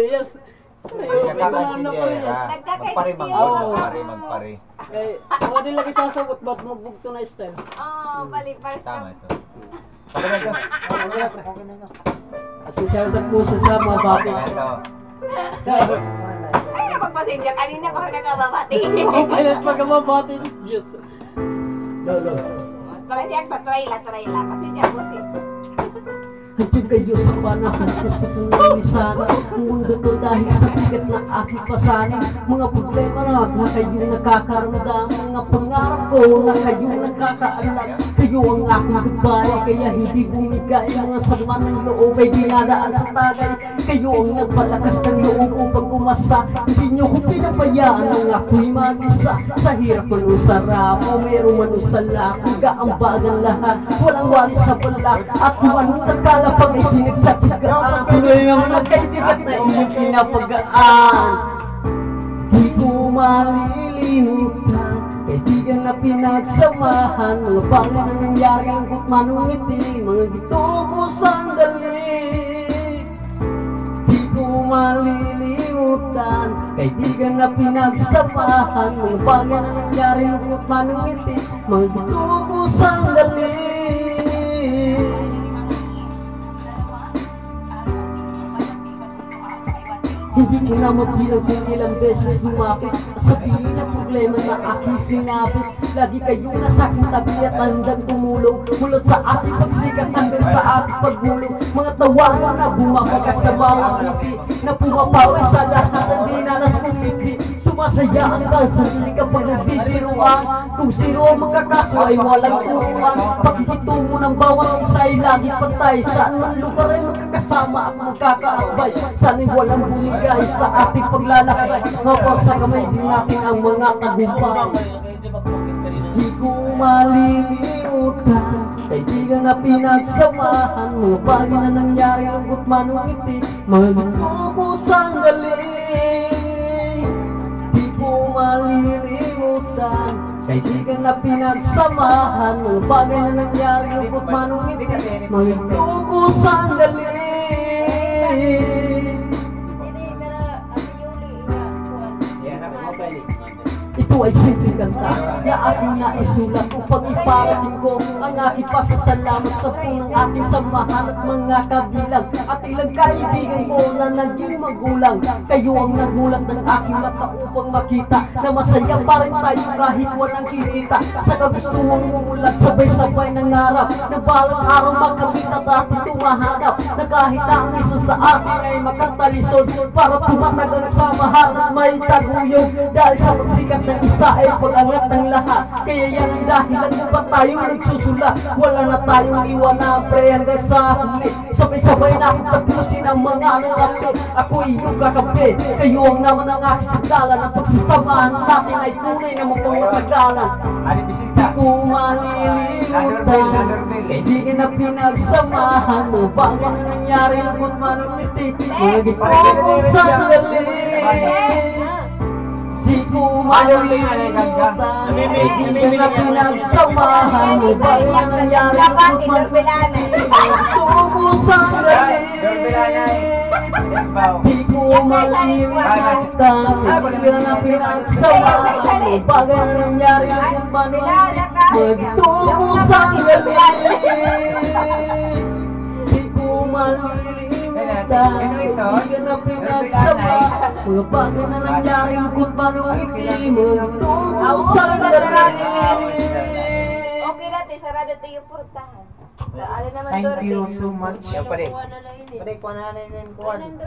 parehas. Magpare. Ako din lagi sasabot, ba't magbugto na style? Oo, bali-bali. Tama ito. Pala ito. Kasi shoutout po sa mga bati. Ay, napagpasensya. Kanina pa ako nagkababati. Ako pala pagkababati. Diyos. Lolo. Try la. Pasensya po sis. Hantid kayo sa panahon, gusto kong nalisanan ang mundo to dahil sa bigat na aking pasanin. Mga problema na kayong nakakaramdam, mga pangarap ko na kayong nakakaalam. Kayo ang aking gabay, kaya hindi bumigay. Mga sama ng loob ay dinadaan sa tagay. Kayo ang nagpalakas ng loob upang umasa. Hindi nyo ko pinabayaan ang ako'y mag-isa. Sa hirap man o sarap, o meron man o salak, nag-aambagan lahat, walang walis sa balak. At kung anong nagkala pag ay pinagtsatsagaan, tuloy ang nagkaibigat na inyong pinapagaan. Di ko malilimutan kaibigan na pinagsamahan, mga bagay na nangyari ang gutman ng ngiti, mga gito ko sandali. Di ko malilimutan kaibigan na pinagsamahan, mga bagay na nangyari ang gutman ng ngiti, mga gito ko sandali. Hindi ko na mabilang kung ilang beses lumapit, sabihin na problema na aking sinapit. Lagi kayong nasa aking tabi at handang tumulong, mulot sa aking pagsikat hanggang sa aking paggulong. Mga tawanan na bumabagas sa bawat ngiti, na pumapawi sa lahat ng dinanas kong ngiti. Sumasaya ang kalsali kapag nagbibiruan, kung sino ang magkakaso ay walang turuan. Pagkikitungo ng bawat isa ay lagi pantay, saan man lugar ay magkakasama at magkakaakbay. Sana'y walang buligay sa ating paglalakbay, maporsa kamay din natin ang mga tagumpay. Di ko malilimutan kaibigan na pinagsamahan, mga bagay na nangyari ang gutman ng ngiti, mga gito ko sandali. Di ko malilimutan kaibigan na pinagsamahan, mga bagay na nangyari ang gutman ng ngiti, mga gito ko sandali. Ito ay simpleng kanta na aking naisulat upang iparating ko ang aking pasasalamat sa punang ating samahan at mga kabilang at ilang kaibigan ko na naging magulang. Kayo ang nagulat ng aking mata upang makita na masaya pa rin tayo kahit walang kinita. Sa kagustuhang umulat sabay-sabay ng harap na balang araw makamit at ating tumahanap, na kahit ang isa sa atin ay makatalisod para tumatagal sa mahal at may taguyod. Dahil sa pagsikat ng isa ay pag-angat ng lahat, kaya yan ang dahilan kung ba't tayo nagsusula. Wala na tayong iwanan pre hanggang sa huli, sabay-sabay na akong tapusin ang mga nangapi. Ako iyong kakape, kayo ang naman ang aking sagdalan. Ang pagsasamahan natin ay tunay na mapangmatagalan. Di ko malilimutan kaibigan na pinagsamahan, mga bagay na nangyari ang gutman ng ngiti, mga gito ko sandali. Di ko malilimutan kaibigan na pinagsamahan, mga bagay na nangyari ang gutman ng ngiti, mga gito ko sandali. Di ko malilimutan kaibigan na pinagsamahan, mga bagay na nangyari ang gutman ng ngiti, mga gito ko sandali. Di ko malilimutan kaibigan na pinagsamahan, mga bagay na nangyari ang gutman ng ngiti, mga gito ko sandali. Okay natin, sarado ito yung portahan. Thank you so much. Yan pa rin. Pwede ko na yung kuwan.